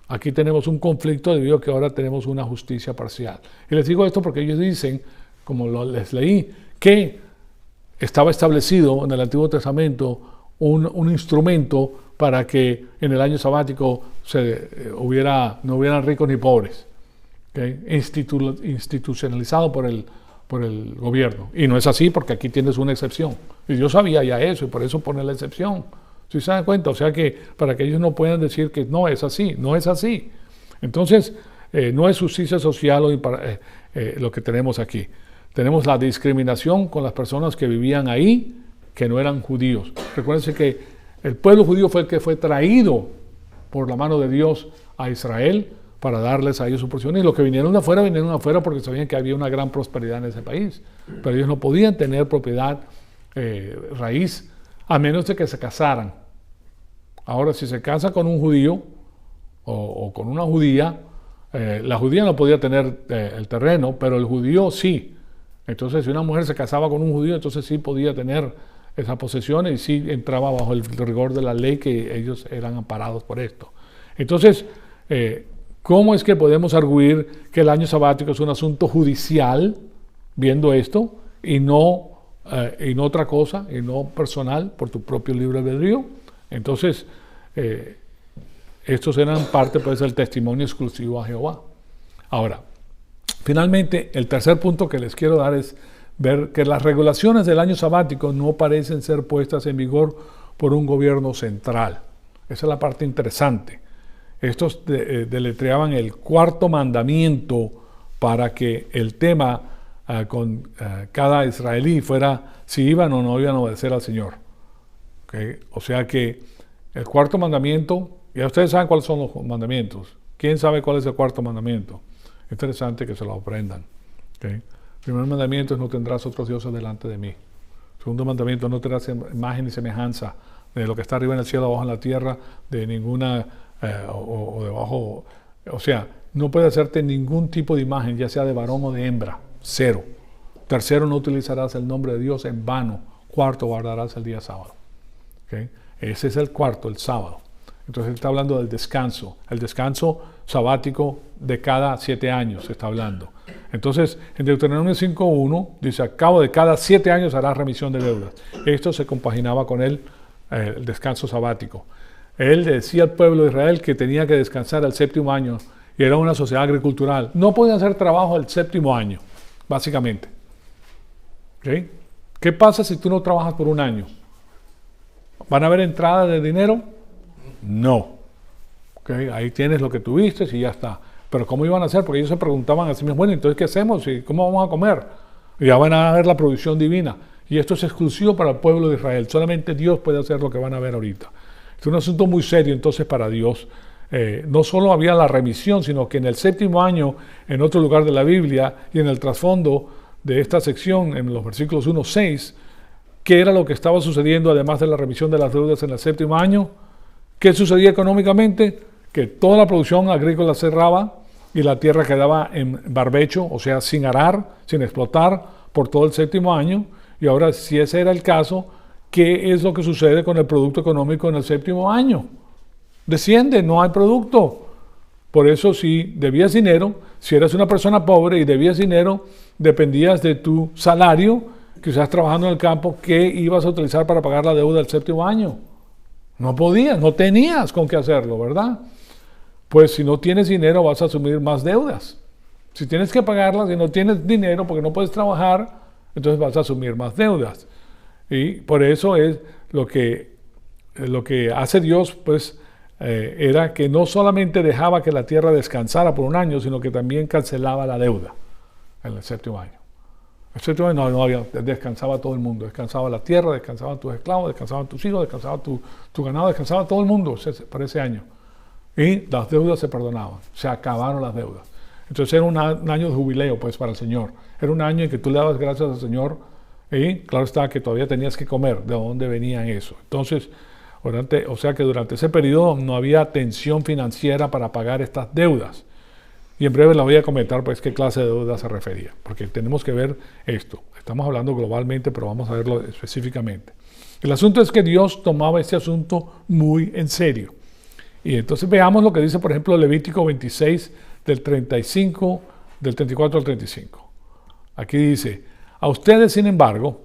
aquí tenemos un conflicto debido a que ahora tenemos una justicia parcial. Y les digo esto porque ellos dicen, como les leí, que estaba establecido en el Antiguo Testamento un instrumento para que en el año sabático no hubieran ricos ni pobres, ¿okay? Institucionalizado por el gobierno. Y no es así porque aquí tienes una excepción. Y Dios sabía ya eso y por eso pone la excepción. ¿Sí se dan cuenta? O sea que para que ellos no puedan decir que no es así, no es así. Entonces, no es justicia social lo que tenemos aquí. Tenemos la discriminación con las personas que vivían ahí, que no eran judíos. Recuérdense que el pueblo judío fue el que fue traído por la mano de Dios a Israel para darles a ellos su porción. Y los que vinieron de afuera porque sabían que había una gran prosperidad en ese país. Pero ellos no podían tener propiedad raíz a menos de que se casaran. Ahora, si se casa con un judío o con una judía, la judía no podía tener el terreno, pero el judío sí. Entonces, si una mujer se casaba con un judío, entonces sí podía tener esa posesión y sí entraba bajo el rigor de la ley, que ellos eran amparados por esto. Entonces, ¿cómo es que podemos arguir que el año sabático es un asunto judicial, viendo esto, y no y no otra cosa, y no personal, por tu propio libre albedrío. Entonces, estos eran parte pues del testimonio exclusivo a Jehová. Ahora, finalmente, el tercer punto que les quiero dar es ver que las regulaciones del año sabático no parecen ser puestas en vigor por un gobierno central. Esa es la parte interesante. Estos deletreaban el cuarto mandamiento para que el tema con cada israelí fuera si iban o no iban a obedecer al Señor. ¿Okay? O sea que el cuarto mandamiento, ya ustedes saben cuáles son los mandamientos. ¿Quién sabe cuál es el cuarto mandamiento? Es interesante que se lo aprendan. ¿Okay? El primer mandamiento es: no tendrás otros dioses delante de mí. El segundo mandamiento: no tendrás imagen ni semejanza de lo que está arriba en el cielo, abajo en la tierra, de ninguna o debajo. O sea, no puedes hacerte ningún tipo de imagen, ya sea de varón o de hembra. 0. Tercero: no utilizarás el nombre de Dios en vano. Cuarto: guardarás el día sábado. ¿Okay? Ese es el cuarto, el sábado. Entonces él está hablando del descanso, el descanso sabático de cada 7 años se está hablando. Entonces, en Deuteronomio 5.1 dice: a cabo de cada 7 años harás remisión de deudas. Esto se compaginaba con el descanso sabático. Él decía al pueblo de Israel que tenía que descansar el 7º año, y era una sociedad agricultural. No podían hacer trabajo el 7º año, básicamente. ¿Okay? ¿Qué pasa si tú no trabajas por un año? ¿Van a haber entradas de dinero? No. ¿Okay? Ahí tienes lo que tuviste y ya está. Pero ¿cómo iban a hacer? Porque ellos se preguntaban así mismo: bueno, entonces ¿qué hacemos? ¿Y cómo vamos a comer? Y ya van a ver la provisión divina. Y esto es exclusivo para el pueblo de Israel. Solamente Dios puede hacer lo que van a ver ahorita. Es un asunto muy serio entonces para Dios. No solo había la remisión, sino que en el 7º año, en otro lugar de la Biblia y en el trasfondo de esta sección, en los versículos 1-6, ¿qué era lo que estaba sucediendo además de la remisión de las deudas en el 7º año? ¿Qué sucedía económicamente? Que toda la producción agrícola cerraba y la tierra quedaba en barbecho, o sea, sin arar, sin explotar por todo el 7º año. Y ahora, si ese era el caso, ¿qué es lo que sucede con el producto económico en el 7º año? Desciende, no hay producto. Por eso, si debías dinero, si eras una persona pobre y debías dinero, dependías de tu salario, quizás trabajando en el campo, ¿qué ibas a utilizar para pagar la deuda del 7º año? No podías, no tenías con qué hacerlo, ¿verdad? Pues si no tienes dinero vas a asumir más deudas. Si tienes que pagarlas y no tienes dinero porque no puedes trabajar, entonces vas a asumir más deudas. Y por eso es lo que hace Dios, pues, era que no solamente dejaba que la tierra descansara por un año, sino que también cancelaba la deuda en el 7º año. El 7º año no había, descansaba todo el mundo, descansaba la tierra, descansaban tus esclavos, descansaban tus hijos, descansaba tu ganado, descansaba todo el mundo para ese año. Y las deudas se perdonaban, se acabaron las deudas. Entonces era un año de jubileo, pues, para el Señor. Era un año en que tú le dabas gracias al Señor y claro está que todavía tenías que comer. ¿De dónde venía eso? Entonces, o sea que durante ese periodo no había tensión financiera para pagar estas deudas. Y en breve les voy a comentar pues qué clase de deuda se refería, porque tenemos que ver esto. Estamos hablando globalmente, pero vamos a verlo específicamente. El asunto es que Dios tomaba este asunto muy en serio. Y entonces veamos lo que dice, por ejemplo, Levítico 26, del 34 al 35. Aquí dice: a ustedes, sin embargo,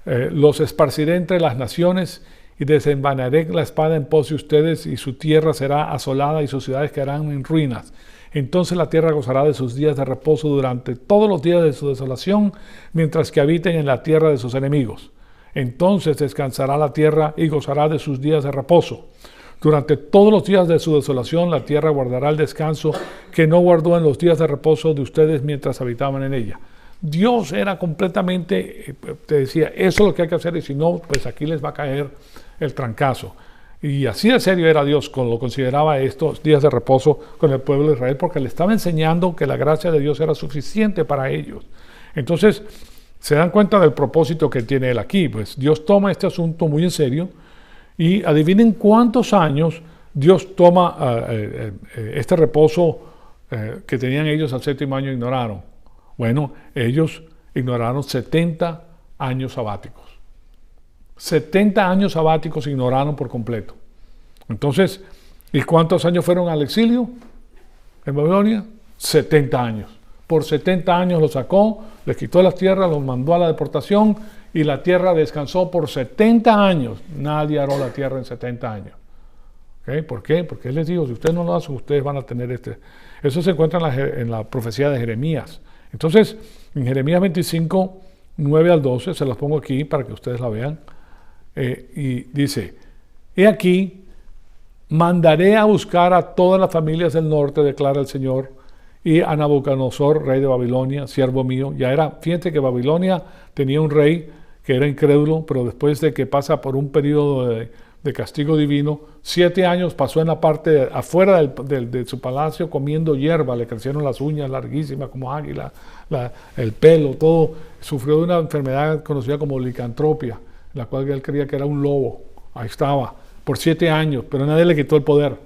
los esparciré entre las naciones y desenvainaré la espada en pos de ustedes, y su tierra será asolada y sus ciudades quedarán en ruinas. Entonces la tierra gozará de sus días de reposo durante todos los días de su desolación, mientras que habiten en la tierra de sus enemigos. Entonces descansará la tierra y gozará de sus días de reposo. Durante todos los días de su desolación, la tierra guardará el descanso que no guardó en los días de reposo de ustedes mientras habitaban en ella. Dios era completamente, te decía, eso es lo que hay que hacer, y si no, pues aquí les va a caer el trancazo. Y así de serio era Dios, lo consideraba estos días de reposo con el pueblo de Israel, porque le estaba enseñando que la gracia de Dios era suficiente para ellos. Entonces, se dan cuenta del propósito que tiene él aquí. Pues Dios toma este asunto muy en serio, y adivinen cuántos años Dios toma este reposo que tenían ellos al 7º año, ignoraron. Bueno, ellos ignoraron 70 años sabáticos. 70 años sabáticos ignoraron por completo. Entonces, ¿y cuántos años fueron al exilio en Babilonia? 70 años. Por 70 años los sacó, les quitó las tierras, los mandó a la deportación, y la tierra descansó por 70 años. Nadie aró la tierra en 70 años. ¿Okay? ¿Por qué? Porque Él les dijo, si ustedes no lo hacen, ustedes van a tener este. Eso se encuentra en la profecía de Jeremías. Entonces, en Jeremías 25, 9 al 12, se las pongo aquí para que ustedes la vean. Y dice, he aquí, mandaré a buscar a todas las familias del norte, declara el Señor, y a Nabucodonosor, rey de Babilonia, siervo mío. Fíjense que Babilonia tenía un rey que era incrédulo, pero después de que pasa por un periodo de castigo divino, 7 años pasó en la parte afuera de su palacio comiendo hierba, le crecieron las uñas larguísimas como águila, el pelo, todo. Sufrió de una enfermedad conocida como licantropia, la cual él creía que era un lobo. Ahí estaba, por 7 años, pero nadie le quitó el poder,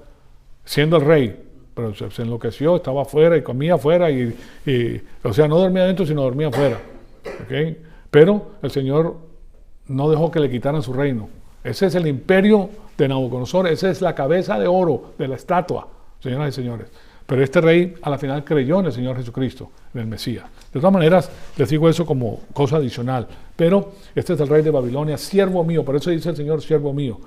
siendo el rey. Pero se enloqueció, estaba afuera y comía afuera, o sea, no dormía adentro, sino dormía afuera. ¿Okay? Pero el Señor no dejó que le quitaran su reino. Ese es el imperio de Nabucodonosor, esa es la cabeza de oro de la estatua, señoras y señores. Pero este rey a la final creyó en el Señor Jesucristo, en el Mesías. De todas maneras, les digo eso como cosa adicional. Pero este es el rey de Babilonia, siervo mío, por eso dice el Señor, siervo mío.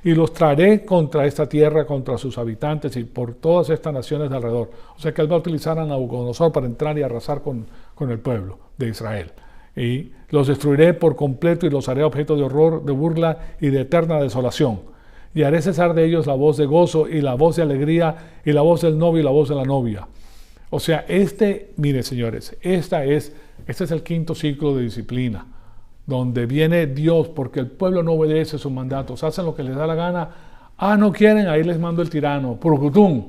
Y los traeré contra esta tierra, contra sus habitantes y por todas estas naciones de alrededor. O sea que él va a utilizar a Nabucodonosor para entrar y arrasar con el pueblo de Israel. Y los destruiré por completo y los haré objeto de horror, de burla y de eterna desolación. Y haré cesar de ellos la voz de gozo y la voz de alegría y la voz del novio y la voz de la novia. O sea, mire señores, este es el quinto ciclo de disciplina, donde viene Dios porque el pueblo no obedece sus mandatos, hacen lo que les da la gana. No quieren, ahí les mando el tirano, purucutum.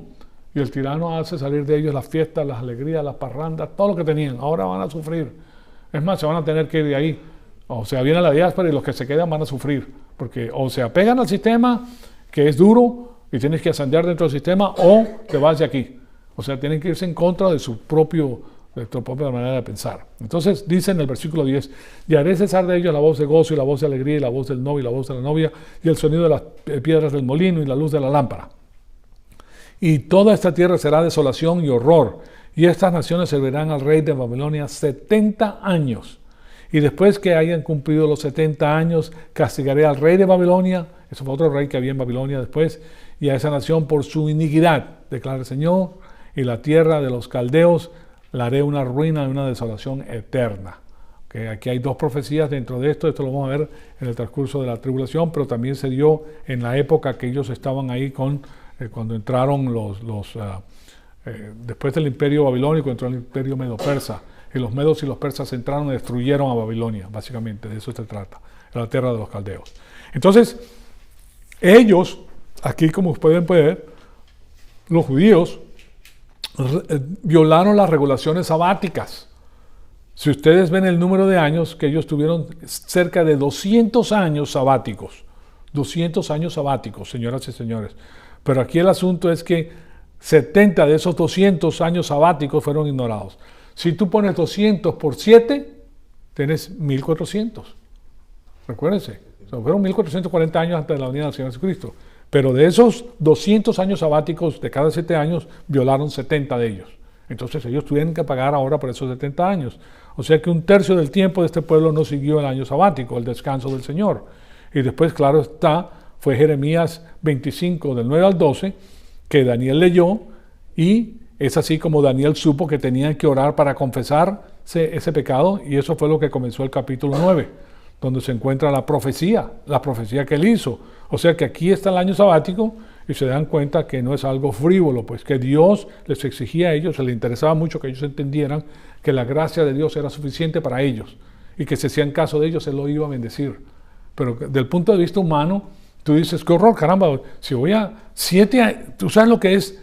Y el tirano hace salir de ellos las fiestas, las alegrías, las parrandas, todo lo que tenían. Ahora van a sufrir. Es más, se van a tener que ir de ahí. O sea, viene la diáspora y los que se quedan van a sufrir. Porque o se apegan al sistema, que es duro, y tienes que ascender dentro del sistema, o te vas de aquí. O sea, tienen que irse en contra de su propia manera de pensar. Entonces, dice en el versículo 10, y haré cesar de ellos la voz de gozo y la voz de alegría y la voz del novio y la voz de la novia y el sonido de las piedras del molino y la luz de la lámpara. Y toda esta tierra será desolación y horror. Y estas naciones servirán al rey de Babilonia 70 años. Y después que hayan cumplido los 70 años, castigaré al rey de Babilonia, eso fue otro rey que había en Babilonia después, y a esa nación por su iniquidad, declara el Señor, y la tierra de los caldeos la haré una ruina y una desolación eterna. Okay, aquí hay dos profecías dentro de esto lo vamos a ver en el transcurso de la tribulación, pero también se dio en la época que ellos estaban ahí cuando entraron después del imperio babilónico entró el imperio medo-persa, y los medos y los persas entraron y destruyeron a Babilonia, básicamente, de eso se trata, en la tierra de los caldeos. Entonces, ellos, aquí como pueden ver, los judíos, violaron las regulaciones sabáticas. Si ustedes ven el número de años que ellos tuvieron, cerca de 200 años sabáticos, 200 años sabáticos, señoras y señores. Pero aquí el asunto es que 70 de esos 200 años sabáticos fueron ignorados. Si tú pones 200 por 7, tienes 1400. Recuérdense, fueron 1440 años antes de la venida del Señor Jesucristo. Pero de esos 200 años sabáticos, de cada 7 años, violaron 70 de ellos. Entonces ellos tuvieron que pagar ahora por esos 70 años. O sea que 1/3 del tiempo de este pueblo no siguió el año sabático, el descanso del Señor. Y después, claro está, fue Jeremías 25, del 9 al 12, que Daniel leyó, y es así como Daniel supo que tenían que orar para confesarse ese pecado, y eso fue lo que comenzó el capítulo 9, donde se encuentra la profecía que él hizo. O sea que aquí está el año sabático, y se dan cuenta que no es algo frívolo, pues que Dios les exigía a ellos, se les interesaba mucho que ellos entendieran que la gracia de Dios era suficiente para ellos, y que si hacían caso de ellos, Él lo iba a bendecir. Pero del punto de vista humano, tú dices, qué horror, caramba, si voy a 7 años, tú sabes lo que es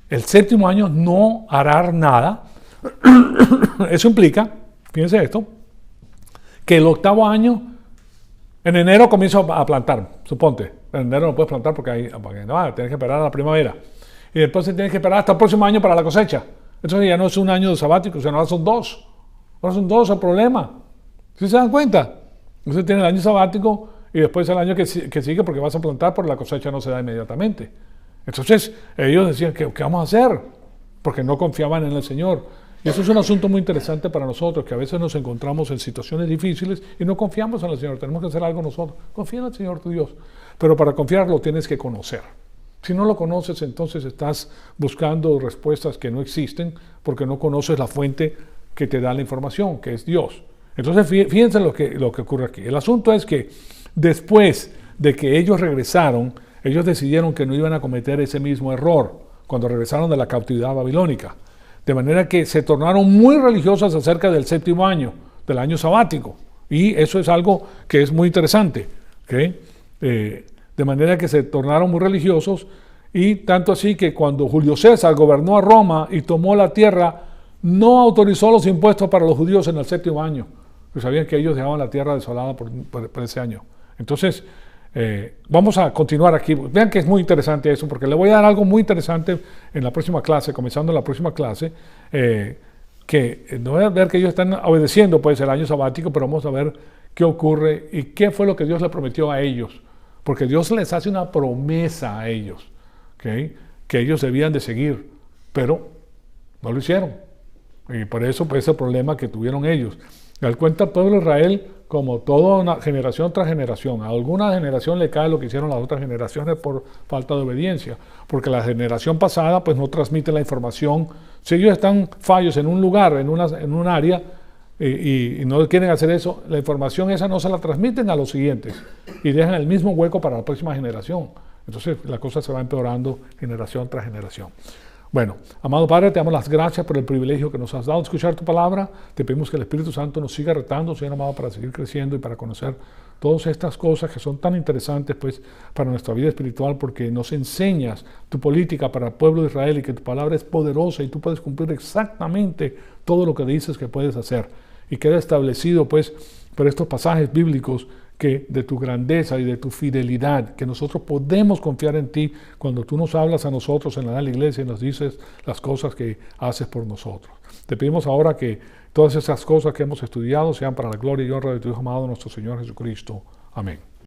el 7º año no arar nada. Eso implica, fíjense esto, que el 8º año, en enero comienzo a plantar, suponte. En enero no puedes plantar porque tienes que esperar a la primavera. Y después tienes que esperar hasta el próximo año para la cosecha. Entonces ya no es un año sabático, sino ahora son 2. Ahora son 2 el problema. ¿Sí se dan cuenta? Entonces tiene el año sabático y después el año que sigue porque vas a plantar, porque la cosecha no se da inmediatamente. Entonces ellos decían, ¿qué vamos a hacer? Porque no confiaban en el Señor. Y eso es un asunto muy interesante para nosotros, que a veces nos encontramos en situaciones difíciles y no confiamos en el Señor. Tenemos que hacer algo nosotros. Confía en el Señor tu Dios. Pero para confiar lo tienes que conocer. Si no lo conoces, entonces estás buscando respuestas que no existen porque no conoces la fuente que te da la información, que es Dios. Entonces, fíjense lo que ocurre aquí. El asunto es que después de que ellos regresaron, ellos decidieron que no iban a cometer ese mismo error cuando regresaron de la cautividad babilónica. De manera que se tornaron muy religiosas acerca del 7º año, del año sabático. Y eso es algo que es muy interesante. ¿Okay? De manera que se tornaron muy religiosos, y tanto así que cuando Julio César gobernó a Roma y tomó la tierra, no autorizó los impuestos para los judíos en el 7º año. Pues sabían que ellos dejaban la tierra desolada por ese año. Entonces, vamos a continuar aquí. Vean que es muy interesante eso, porque le voy a dar algo muy interesante en la próxima clase, comenzando la próxima clase, que no voy a ver que ellos están obedeciendo pues el año sabático, pero vamos a ver qué ocurre y qué fue lo que Dios le prometió a ellos. Porque Dios les hace una promesa a ellos, ¿okay? Que ellos debían de seguir, pero no lo hicieron. Y por eso, pues, ese problema que tuvieron ellos. Al cuenta el pueblo de Israel, como toda una generación tras generación, a alguna generación le cae lo que hicieron las otras generaciones por falta de obediencia, porque la generación pasada pues no transmite la información. Si ellos están fallos en un lugar, en un área, y no quieren hacer eso, la información esa no se la transmiten a los siguientes y dejan el mismo hueco para la próxima generación. Entonces la cosa se va empeorando generación tras generación. Bueno, amado Padre, te damos las gracias por el privilegio que nos has dado de escuchar tu palabra. Te pedimos que el Espíritu Santo nos siga retando, Señor amado, para seguir creciendo y para conocer todas estas cosas que son tan interesantes pues, para nuestra vida espiritual, porque nos enseñas tu política para el pueblo de Israel y que tu palabra es poderosa y tú puedes cumplir exactamente todo lo que dices que puedes hacer. Y queda establecido pues por estos pasajes bíblicos que de tu grandeza y de tu fidelidad, que nosotros podemos confiar en ti cuando tú nos hablas a nosotros en la iglesia y nos dices las cosas que haces por nosotros. Te pedimos ahora que todas esas cosas que hemos estudiado sean para la gloria y honra de tu Hijo amado, nuestro Señor Jesucristo. Amén.